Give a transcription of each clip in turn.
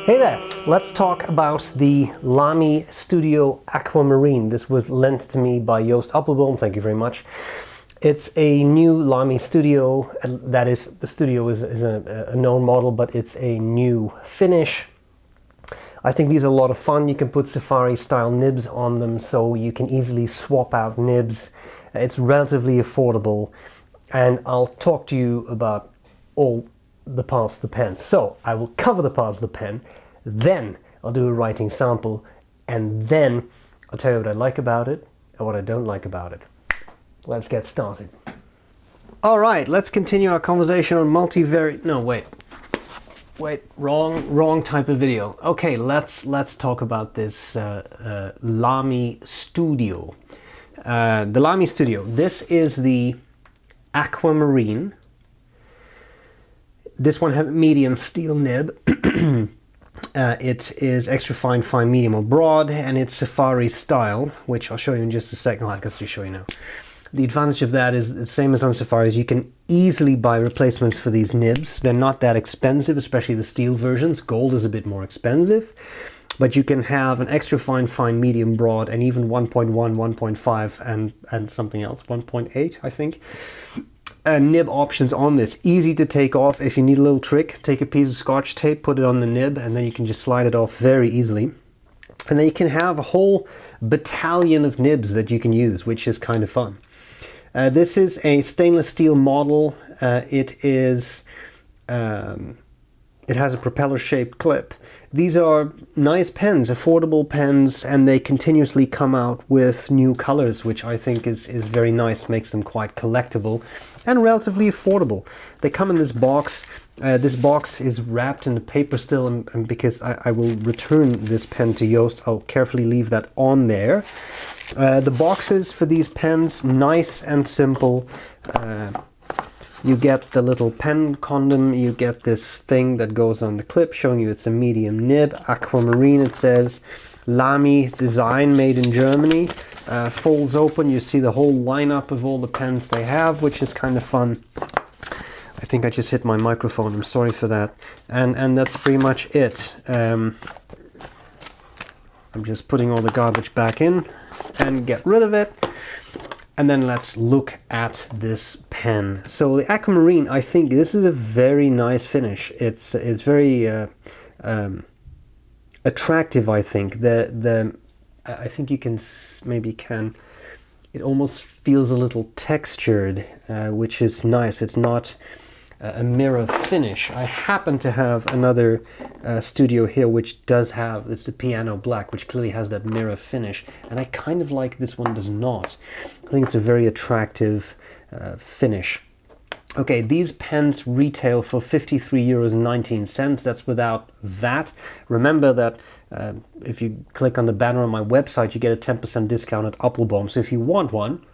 Hey there, let's talk about the Lamy Studio Aquamarine. This was lent to me by Joost Appelboom, thank you very much. It's a new Lamy Studio, that is, the Studio is a known model, but it's a new finish. I think these are a lot of fun. You can put safari style nibs on them, so you can easily swap out nibs. It's relatively affordable, and I'll talk to you about all the parts of the pen. So I will cover the parts of the pen, then I'll do a writing sample, and then I'll tell you what I like about it and what I don't like about it. Let's get started. All right, let's continue our conversation on multivariate. No, wait, wrong type of video. Okay, let's talk about this Lamy Studio. The Lamy Studio. This is the Aquamarine. This one has a medium steel nib. It is extra fine, medium or broad, and it's safari style, which I'll show you in just a second. Well, I can show you now. The advantage of that is the same as on safaris. You can easily buy replacements for these nibs. They're not that expensive, especially the steel versions. Gold is a bit more expensive, but you can have an extra fine, medium, broad, and even 1.1, 1.5, and something else, 1.8, I think. Nib options on this. Easy to take off. If you need a little trick, take a piece of Scotch tape, put it on the nib, and then you can just slide it off very easily. And then you can have a whole battalion of nibs that you can use, which is kind of fun. This is a stainless steel model. It has a propeller-shaped clip. These are nice pens, affordable pens, and they continuously come out with new colors, which I think is very nice, makes them quite collectible and relatively affordable. They come in this box. This box is wrapped in the paper still, and because I will return this pen to Joost, I'll carefully leave that on there. The boxes for these pens, nice and simple. You get the little pen condom, you get this thing that goes on the clip showing you it's a medium nib, Aquamarine it says, Lamy design, made in Germany. Folds open, you see the whole lineup of all the pens they have, which is kind of fun. I think I just hit my microphone, I'm sorry for that. And that's pretty much it. I'm just putting all the garbage back in and get rid of it. And then let's look at this pen. So the Aquamarine, I think this is a very nice finish. It's very attractive. I think I think you can it almost feels a little textured, which is nice. It's not a mirror finish. I happen to have another Studio here which does have, it's the piano black, which clearly has that mirror finish, and I kind of like this one does not. I think it's a very attractive finish. Okay, these pens retail for €53.19. That's without VAT. Remember that if you click on the banner on my website, you get a 10% discount at Appelboom. So if you want one,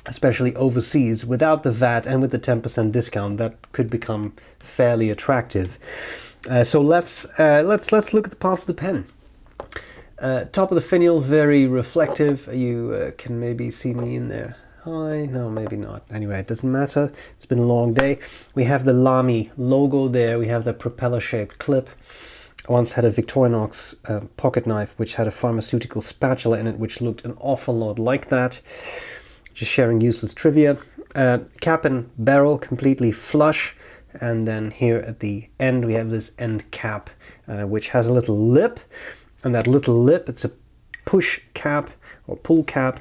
especially overseas, without the VAT and with the 10% discount, that could become fairly attractive. So let's look at the parts of the pen. Top of the finial, very reflective. You can maybe see me in there. Hi, no, maybe not. Anyway, it doesn't matter. It's been a long day. We have the Lamy logo there. We have the propeller-shaped clip. I once had a Victorinox pocket knife which had a pharmaceutical spatula in it, which looked an awful lot like that. Just sharing useless trivia. Cap and barrel completely flush, and then here at the end we have this end cap which has a little lip, and that little lip, it's a push cap or pull cap,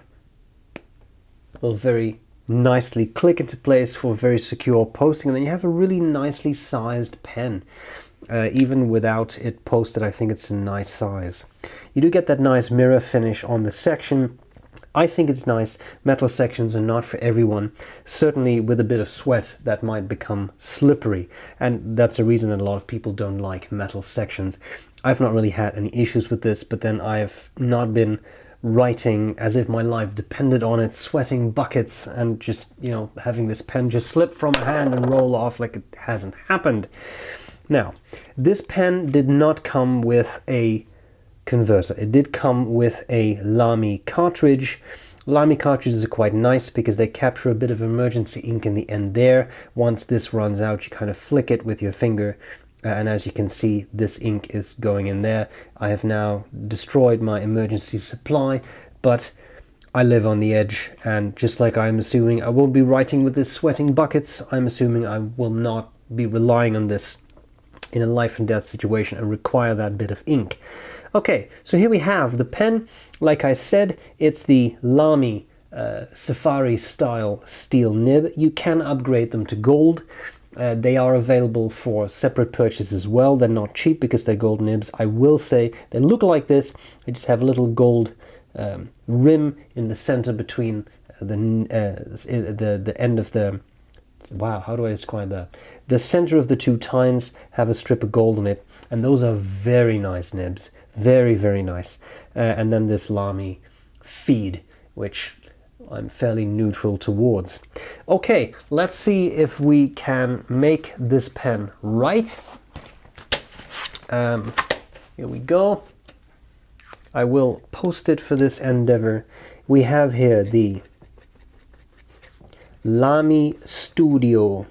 will very nicely click into place for very secure posting, and then you have a really nicely sized pen. Even without it posted, I think it's a nice size. You do get that nice mirror finish on the section. I think it's nice. Metal sections are not for everyone. Certainly with a bit of sweat that might become slippery, and that's a reason that a lot of people don't like metal sections. I've not really had any issues with this, but then I've not been writing as if my life depended on it, sweating buckets, and just, you know, having this pen just slip from a hand and roll off like it hasn't happened. Now, this pen did not come with a converter. It did come with a Lamy cartridge. Lamy cartridges are quite nice because they capture a bit of emergency ink in the end there. Once this runs out, you kind of flick it with your finger and as you can see, this ink is going in there. I have now destroyed my emergency supply, but I live on the edge, and just like I'm assuming I won't be writing with this sweating buckets, I'm assuming I will not be relying on this in a life and death situation and require that bit of ink. Okay, so here we have the pen. Like I said, it's the Lamy Safari style steel nib. You can upgrade them to gold. They are available for separate purchase as well. They're not cheap because they're gold nibs. I will say they look like this. They just have a little gold rim in the center between the end of the, wow, how do I describe that? The center of the two tines have a strip of gold in it, and those are very nice nibs. Very, very nice. And then this Lamy feed, which I'm fairly neutral towards. Okay, let's see if we can make this pen right. Here we go. I will post it for this endeavor. We have here the Lamy Studio.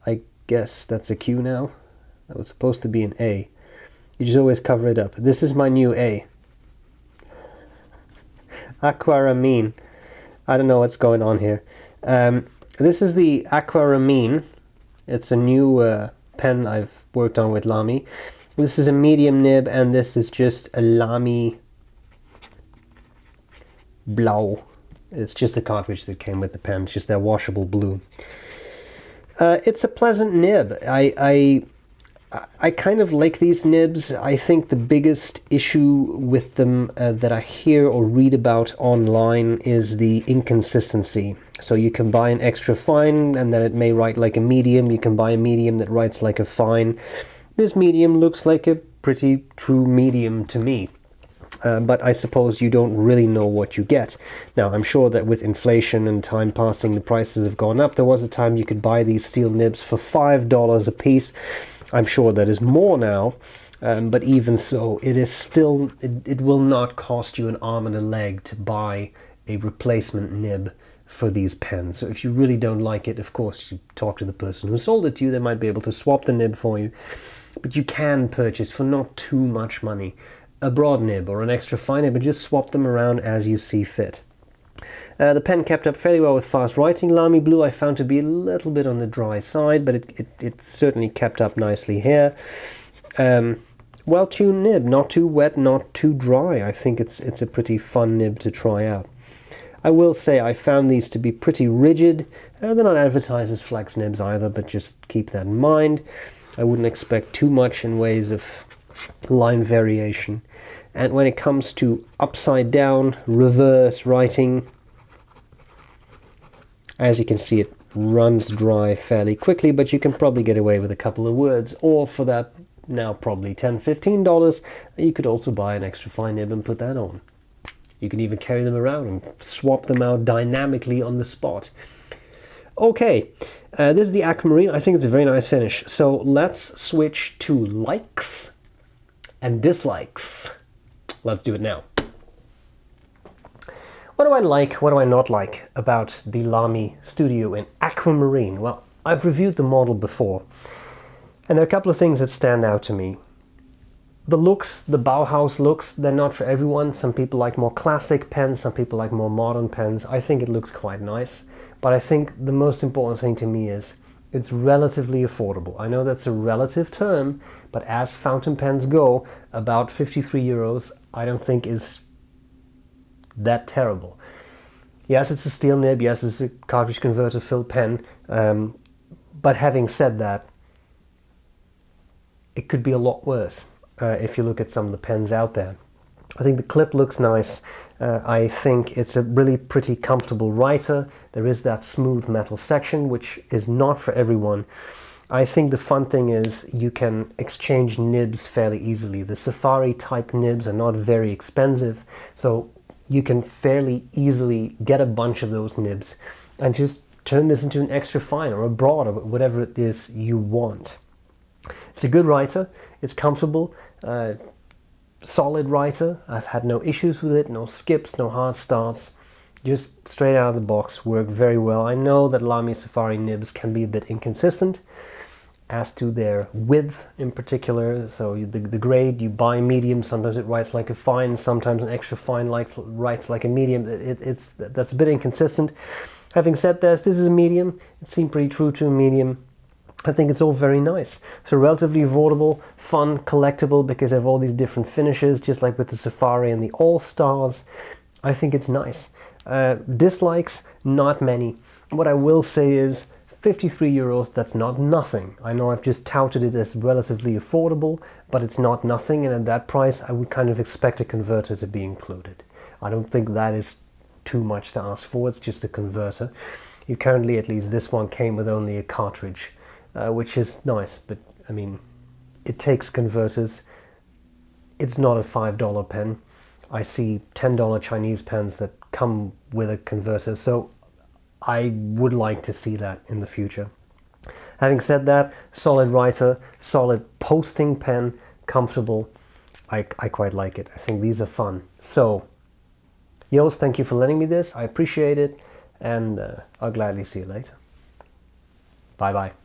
I guess that's a Q now. That was supposed to be an A. You just always cover it up. This is my new A. Aquamarine. I don't know what's going on here. This is the Aquamarine. It's a new pen I've worked on with Lamy. This is a medium nib, and this is just a Lamy Blau. It's just the cartridge that came with the pen. It's just their washable blue. It's a pleasant nib. I kind of like these nibs. I think the biggest issue with them that I hear or read about online is the inconsistency. So you can buy an extra fine and then it may write like a medium. You can buy a medium that writes like a fine. This medium looks like a pretty true medium to me. But I suppose you don't really know what you get. Now, I'm sure that with inflation and time passing, the prices have gone up. There was a time you could buy these steel nibs for $5 a piece. I'm sure that is more now, but even so, it is still, it will not cost you an arm and a leg to buy a replacement nib for these pens. So if you really don't like it, of course, you talk to the person who sold it to you. They might be able to swap the nib for you, but you can purchase for not too much money a broad nib or an extra fine nib and just swap them around as you see fit. The pen kept up fairly well with fast writing. Lamy Blue I found to be a little bit on the dry side, but it certainly kept up nicely here. Well-tuned nib, not too wet, not too dry. I think it's a pretty fun nib to try out. I will say I found these to be pretty rigid. They're not advertised as flex nibs either, but just keep that in mind. I wouldn't expect too much in ways of line variation. And when it comes to upside down, reverse writing, as you can see, it runs dry fairly quickly, but you can probably get away with a couple of words, or for that now probably $10–15, you could also buy an extra fine nib and put that on. You can even carry them around and swap them out dynamically on the spot. Okay, this is the Aquamarine. I think it's a very nice finish. So let's switch to likes and dislikes. Let's do it now. What do I like, what do I not like about the Lamy Studio in Aquamarine? Well, I've reviewed the model before, and there are a couple of things that stand out to me. The looks, the Bauhaus looks, they're not for everyone. Some people like more classic pens, some people like more modern pens. I think it looks quite nice, but I think the most important thing to me is it's relatively affordable. I know that's a relative term, but as fountain pens go, about 53 euros I don't think is that terrible. Yes, it's a steel nib, yes, it's a cartridge converter filled pen, but having said that, it could be a lot worse if you look at some of the pens out there. I think the clip looks nice. I think it's a really pretty comfortable writer. There is that smooth metal section, which is not for everyone. I think the fun thing is you can exchange nibs fairly easily. The Safari type nibs are not very expensive, so you can fairly easily get a bunch of those nibs and just turn this into an extra fine or a broad or whatever it is you want. It's a good writer, it's comfortable, solid writer. I've had no issues with it, no skips, no hard starts. Just straight out of the box, work very well. I know that Lamy Safari nibs can be a bit inconsistent, as to their width in particular. So the grade, you buy medium, sometimes it writes like a fine, sometimes an extra fine writes like a medium. That's a bit inconsistent. Having said this is a medium. It seemed pretty true to a medium. I think it's all very nice. So relatively affordable, fun, collectible, because they have all these different finishes, just like with the Safari and the All-Stars. I think it's nice. Dislikes, not many. What I will say is 53 euros, that's not nothing. I know I've just touted it as relatively affordable, but it's not nothing, and at that price I would kind of expect a converter to be included. I don't think that is too much to ask for. It's just a converter. You currently, at least this one, came with only a cartridge, which is nice, but I mean, it takes converters. It's not a $5 pen. I see $10 Chinese pens that come with a converter, so I would like to see that in the future. Having said that, solid writer, solid posting pen, comfortable. I quite like it. I think these are fun. So, Yost, thank you for lending me this. I appreciate it, and I'll gladly see you later. Bye bye.